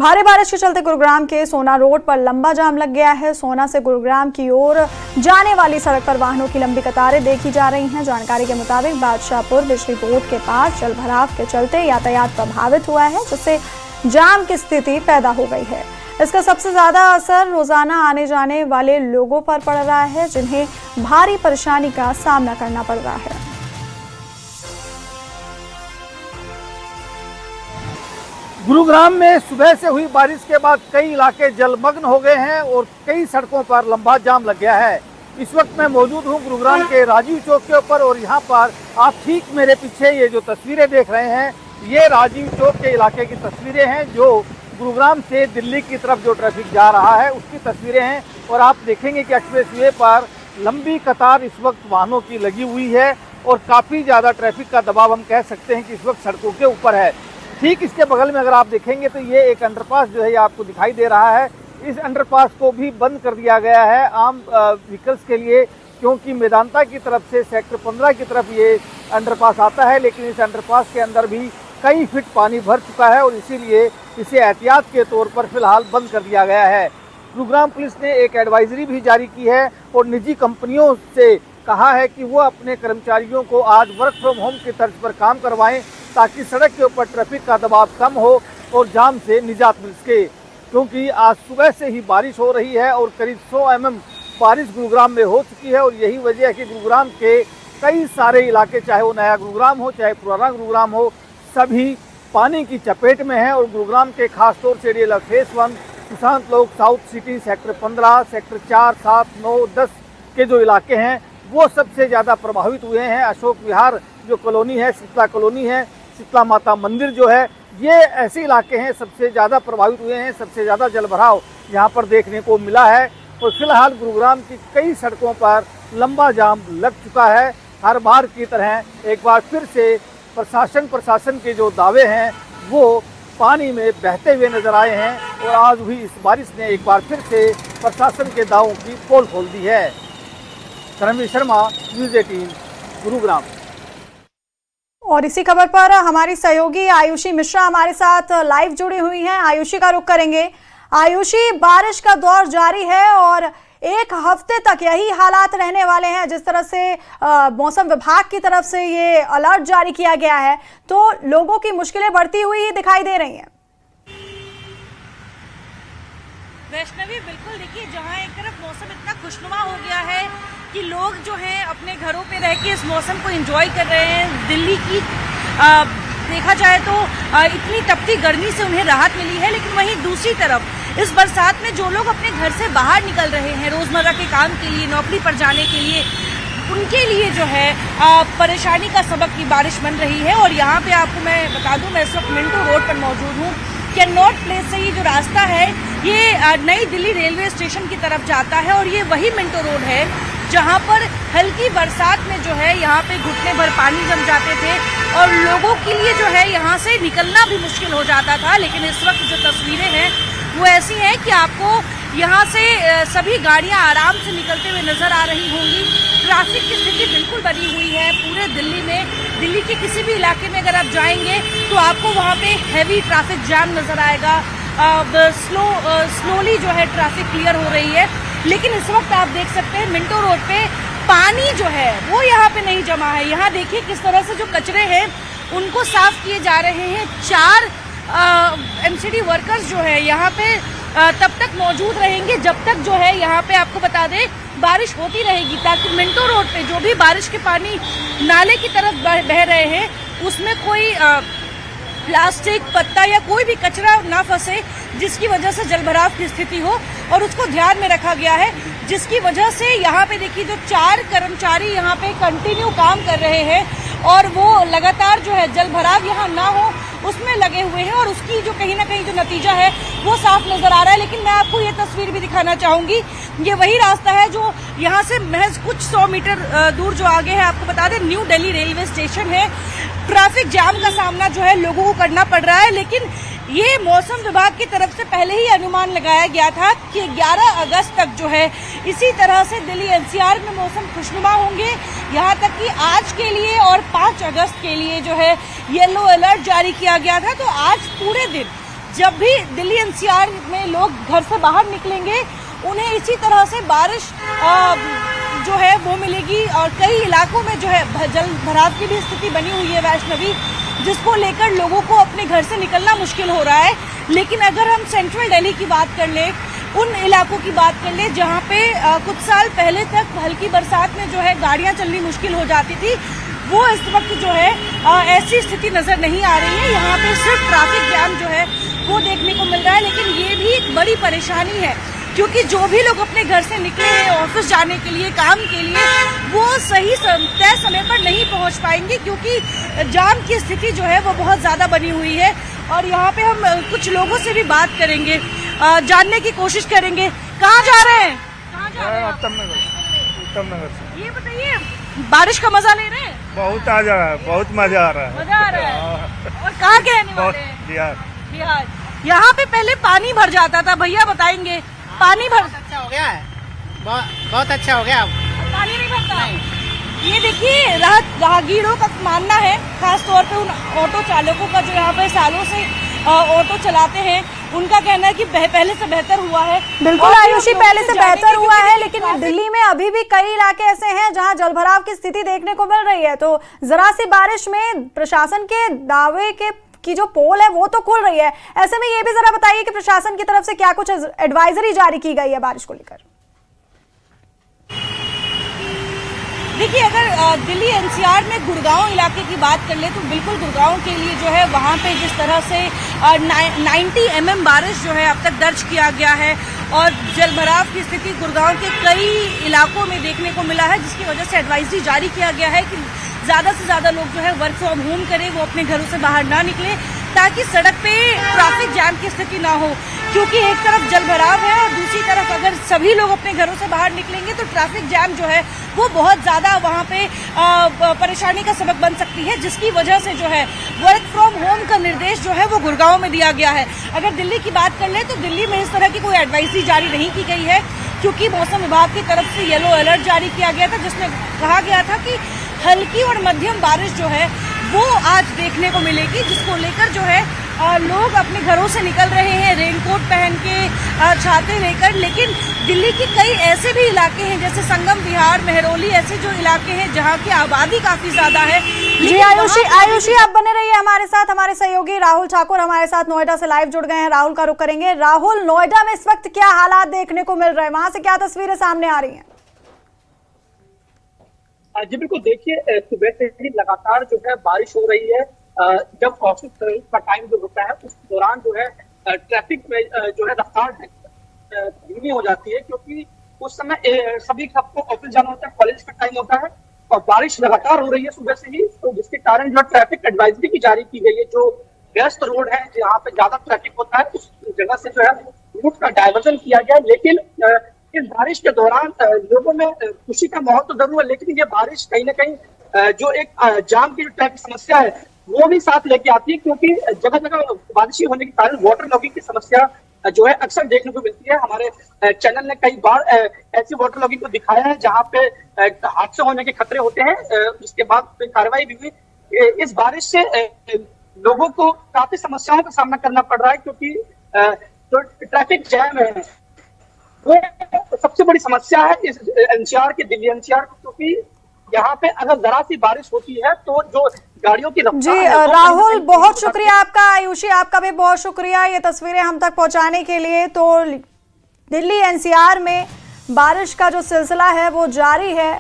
भारी बारिश के चलते गुरुग्राम के सोना रोड पर लंबा जाम लग गया है। सोना से गुरुग्राम की ओर जाने वाली सड़क पर वाहनों की लंबी कतारें देखी जा रही हैं। जानकारी के मुताबिक बादशाहपुर बिजली बोर्ड के पास जलभराव के चलते यातायात प्रभावित हुआ है, जिससे जाम की स्थिति पैदा हो गई है। इसका सबसे ज्यादा असर रोजाना आने जाने वाले लोगों पर पड़ रहा है, जिन्हें भारी परेशानी का सामना करना पड़ रहा है। गुरुग्राम में सुबह से हुई बारिश के बाद कई इलाके जलमग्न हो गए हैं और कई सड़कों पर लंबा जाम लग गया है। इस वक्त मैं मौजूद हूं गुरुग्राम के राजीव चौक के ऊपर और यहां पर आप ठीक मेरे पीछे ये जो तस्वीरें देख रहे हैं, ये राजीव चौक के इलाके की तस्वीरें हैं, जो गुरुग्राम से दिल्ली की तरफ जो ट्रैफिक जा रहा है उसकी तस्वीरें हैं। और आप देखेंगे कि एक्सप्रेसवे पर लंबी कतार इस वक्त वाहनों की लगी हुई है और काफ़ी ज़्यादा ट्रैफिक का दबाव हम कह सकते हैं कि इस वक्त सड़कों के ऊपर है। ठीक इसके बगल में अगर आप देखेंगे तो ये एक अंडरपास जो है ये आपको दिखाई दे रहा है। इस अंडरपास को भी बंद कर दिया गया है आम व्हीकल्स के लिए, क्योंकि मेदांता की तरफ से सेक्टर 15 की तरफ ये अंडरपास आता है, लेकिन इस अंडरपास के अंदर भी कई फीट पानी भर चुका है और इसीलिए इसे एहतियात के तौर पर फिलहाल बंद कर दिया गया है। गुरुग्राम पुलिस ने एक एडवाइजरी भी जारी की है और निजी कंपनियों से कहा है कि वो अपने कर्मचारियों को आज वर्क फ्रॉम होम की तर्ज पर काम करवाएं, ताकि सड़क के ऊपर ट्रैफिक का दबाव कम हो और जाम से निजात मिल सके। क्योंकि आज सुबह से ही बारिश हो रही है और करीब 100 mm बारिश गुरुग्राम में हो चुकी है और यही वजह है कि गुरुग्राम के कई सारे इलाके, चाहे वो नया गुरुग्राम हो चाहे पुराना गुरुग्राम हो, सभी पानी की चपेट में है। और गुरुग्राम के खासतौर से एरिया फेस 1, सुशांत लोक, साउथ सिटी, सेक्टर 15, सेक्टर 4, 7, 9, 10 के जो इलाके हैं वो सबसे ज़्यादा प्रभावित हुए हैं। अशोक विहार जो कॉलोनी है, शीतला कॉलोनी है, शीतला माता मंदिर जो है, ये ऐसे इलाके हैं सबसे ज़्यादा प्रभावित हुए हैं। सबसे ज़्यादा जलभराव यहाँ पर देखने को मिला है और फिलहाल गुरुग्राम की कई सड़कों पर लंबा जाम लग चुका है। हर बार की तरह एक बार फिर से प्रशासन के जो दावे हैं वो पानी में बहते हुए नजर आए हैं और आज हुई इस बारिश ने एक बार फिर से प्रशासन के दावों की पोल खोल दी है। धर्मवीर शर्मा, न्यूज़ 18, गुरुग्राम। और इसी खबर पर हमारी सहयोगी आयुषी मिश्रा हमारे साथ लाइव जुड़ी हुई हैं। आयुषी का रुख करेंगे। आयुषी, बारिश का दौर जारी है और एक हफ्ते तक यही हालात रहने वाले हैं। जिस तरह से मौसम विभाग की तरफ से ये अलर्ट जारी किया गया है, तो लोगों की मुश्किलें बढ़ती हुई ही दिखाई दे रही हैं। वैष्णवी, बिल्कुल, देखिए, जहां एक तरफ मौसम इतना खुशनुमा हो गया है कि लोग जो हैं अपने घरों पे रह के इस मौसम को एंजॉय कर रहे हैं। दिल्ली की देखा जाए तो इतनी तपती गर्मी से उन्हें राहत मिली है, लेकिन वहीं दूसरी तरफ इस बरसात में जो लोग अपने घर से बाहर निकल रहे हैं रोजमर्रा के काम के लिए, नौकरी पर जाने के लिए, उनके लिए जो है परेशानी का सबक की बारिश बन रही है। और यहाँ पे आपको मैं बता दूं, मैं इस वक्त मिंटो रोड पर मौजूद हूँ। कैनॉट प्लेस से ये जो रास्ता है ये नई दिल्ली रेलवे स्टेशन की तरफ जाता है और ये वही मिंटो रोड है जहाँ पर हल्की बरसात में जो है यहाँ पे घुटने भर पानी जम जाते थे और लोगों के लिए जो है यहाँ से निकलना भी मुश्किल हो जाता था। लेकिन इस वक्त जो तस्वीरें हैं वो ऐसी हैं कि आपको यहाँ से सभी गाड़ियाँ आराम से निकलते हुए नजर आ रही होंगी। ट्रैफिक की स्थिति बिल्कुल बनी हुई है पूरे दिल्ली में। दिल्ली के किसी भी इलाके में अगर आप जाएंगे तो आपको वहाँ पे हैवी ट्रैफिक जाम नजर आएगा। स्लोली जो है ट्रैफिक क्लियर हो रही है, लेकिन इस वक्त आप देख सकते हैं मिंटो रोड पे पानी जो है वो यहाँ पे नहीं जमा है। यहाँ देखिए किस तरह से जो कचरे हैं उनको साफ किए जा रहे हैं। 4 एमसीडी वर्कर्स जो है यहाँ पे तब तक मौजूद रहेंगे जब तक जो है यहाँ पे आपको बता दें बारिश होती रहेगी, ताकि मिंटो रोड पे जो भी बारिश के पानी नाले की तरफ बह रहे हैं उसमें कोई प्लास्टिक, पत्ता या कोई भी कचरा ना फंसे, जिसकी वजह से जलभराव की स्थिति हो, और उसको ध्यान में रखा गया है। जिसकी वजह से यहाँ पे देखिए जो 4 कर्मचारी यहाँ पे कंटिन्यू काम कर रहे हैं और वो लगातार जो है जलभराव यहाँ ना हो उसमें लगे हुए हैं और उसकी जो कहीं ना कहीं जो नतीजा है वो साफ नजर आ रहा है। लेकिन मैं आपको ये तस्वीर भी दिखाना चाहूंगी। ये वही रास्ता है जो यहाँ से महज कुछ 100 मीटर दूर जो आगे है, आपको बता दें न्यू दिल्ली रेलवे स्टेशन है। ट्रैफिक जाम का सामना जो है लोगों को करना पड़ रहा है, लेकिन ये मौसम विभाग की तरफ से पहले ही अनुमान लगाया गया था कि 11 अगस्त तक जो है इसी तरह से दिल्ली एनसीआर में मौसम खुशनुमा होंगे। यहाँ तक कि आज के लिए और 5 अगस्त के लिए जो है येलो अलर्ट जारी किया गया था। तो आज पूरे दिन जब भी दिल्ली एनसीआर में लोग घर से बाहर निकलेंगे उन्हें इसी तरह से बारिश जो है वो मिलेगी। और कई इलाकों में जो है जल भराव की भी स्थिति बनी हुई है वैष्णवी, जिसको लेकर लोगों को अपने घर से निकलना मुश्किल हो रहा है। लेकिन अगर हम सेंट्रल दिल्ली की बात कर ले, उन इलाकों की बात कर ले जहाँ पे कुछ साल पहले तक हल्की बरसात में जो है गाड़ियाँ चलनी मुश्किल हो जाती थी, वो इस वक्त जो है ऐसी स्थिति नजर नहीं आ रही है। यहाँ पे सिर्फ ट्रैफिक जैम जो है वो देखने को मिल रहा है। लेकिन ये भी एक बड़ी परेशानी है क्योंकि जो भी लोग अपने घर से निकले हैं ऑफिस जाने के लिए, काम के लिए, वो सही तय समय पर नहीं पहुंच पाएंगे क्योंकि जाम की स्थिति जो है वो बहुत ज़्यादा बनी हुई है। और यहाँ पे हम कुछ लोगों से भी बात करेंगे, जानने की कोशिश करेंगे। कहाँ जा रहे हैं? कहाँ जा रहे हैं? उत्तम नगर से। ये बताइए, बारिश का मजा ले रहे हैं? बहुत आ जा रहा है, बहुत मजा आ रहा है। मजा आ रहा है। और कहाँ के रहने वाले हैं? बिहार। बिहार। यहाँ पे पहले पानी भर जाता था, भैया बताएंगे। पानी भर अच्छा हो गया है, बहुत अच्छा हो गया अब। पानी नहीं भरता। ये देखिए, राहगीरों का मानना है, खास तौर पे उन ऑटो चालकों का जो यहाँ पे सालों से ऑटो चलाते हैं, उनका कहना है कि पहले से बेहतर हुआ है। बिल्कुल आयुषी, पहले से बेहतर हुआ है, लेकिन दिल्ली में अभी भी कई इलाके ऐसे हैं जहां जलभराव की स्थिति देखने को मिल रही है। तो जरा सी बारिश में प्रशासन के दावे की जो पोल है वो तो खुल रही है। ऐसे में ये भी जरा बताइए कि प्रशासन की तरफ से क्या कुछ एडवाइजरी जारी की गई है बारिश को लेकर। देखिए, अगर दिल्ली एनसीआर में गुड़गांव इलाके की बात कर ले तो बिल्कुल गुड़गांव के लिए जो है वहाँ पे जिस तरह से 90 mm बारिश जो है अब तक दर्ज किया गया है और जलभराव की स्थिति गुड़गांव के कई इलाकों में देखने को मिला है, जिसकी वजह से एडवाइजरी जारी किया गया है कि ज़्यादा से ज़्यादा लोग जो है वर्क फ्रॉम होम करें, वो अपने घरों से बाहर ना निकले ताकि सड़क पे ट्रैफिक जैम की स्थिति ना हो। क्योंकि एक तरफ जलभराव है और दूसरी तरफ अगर सभी लोग अपने घरों से बाहर निकलेंगे तो ट्रैफिक जैम जो है वो बहुत ज़्यादा वहाँ पे परेशानी का सबब बन सकती है, जिसकी वजह से जो है वर्क फ्रॉम होम का निर्देश जो है वो गुड़गांव में दिया गया है। अगर दिल्ली की बात कर ले तो दिल्ली में इस तरह की कोई एडवाइजरी जारी नहीं की गई है क्योंकि मौसम विभाग की तरफ से येलो अलर्ट जारी किया गया था, जिसमें कहा गया था कि हल्की और मध्यम बारिश जो है वो आज देखने को मिलेगी, जिसको लेकर जो है लोग अपने घरों से निकल रहे हैं रेनकोट पहन के, छाते लेकर। लेकिन दिल्ली के कई ऐसे भी इलाके हैं जैसे संगम विहार, मेहरौली, ऐसे जो इलाके हैं जहां की आबादी काफी ज्यादा है। जी आयुषी आप बने रहिए हमारे साथ। हमारे सहयोगी राहुल ठाकुर हमारे साथ नोएडा से लाइव जुड़ गए हैं। राहुल का रुख करेंगे। राहुल, नोएडा में इस वक्त क्या हालात देखने को मिल रहे हैं, वहां से क्या तस्वीरें सामने आ रही हैं? जी बिल्कुल, देखिए सुबह से ही लगातार जो है बारिश हो रही है। जब ऑफिस का टाइम जो होता है उस दौरान जो है ट्रैफिक में जो है रफ्तार धीमी हो जाती है क्योंकि उस समय सभी सबको ऑफिस जाना होता है, कॉलेज का टाइम होता है और बारिश लगातार हो रही है सुबह से ही, तो जिसके कारण जो ट्रैफिक एडवाइजरी भी जारी की गई है। जो व्यस्त रोड है जहाँ पे ज्यादा ट्रैफिक होता है उस जगह से जो है रूट का डायवर्जन किया गया। लेकिन इस बारिश के दौरान लोगों में खुशी का माहौल तो जरूर है, लेकिन ये बारिश कहीं ना कहीं जो एक जाम की जो ट्रैफिक समस्या है वो भी साथ लेके आती है क्योंकि जगह जगह बारिश होने के कारण वाटर लॉगिंग की समस्या जो है अक्सर देखने को मिलती है। हमारे चैनल ने कई बार ऐसी वाटर लॉगिंग को दिखाया है जहाँ पे हादसे होने के खतरे होते हैं, जिसके बाद कार्रवाई भी हुई। इस बारिश से लोगों को काफी समस्याओं का सामना करना पड़ रहा है क्योंकि जो ट्रैफिक जैम है वो सबसे बड़ी समस्या है इस एनसीआर के, दिल्ली एनसीआर, क्योंकि यहाँ पे अगर जरा सी बारिश होती है तो जो गाड़ियों की रफ्तार जी राहुल, बहुत शुक्रिया आपका। आयुषी, आपका भी बहुत शुक्रिया ये तस्वीरें हम तक पहुंचाने के लिए। तो दिल्ली एनसीआर में बारिश का जो सिलसिला है वो जारी है।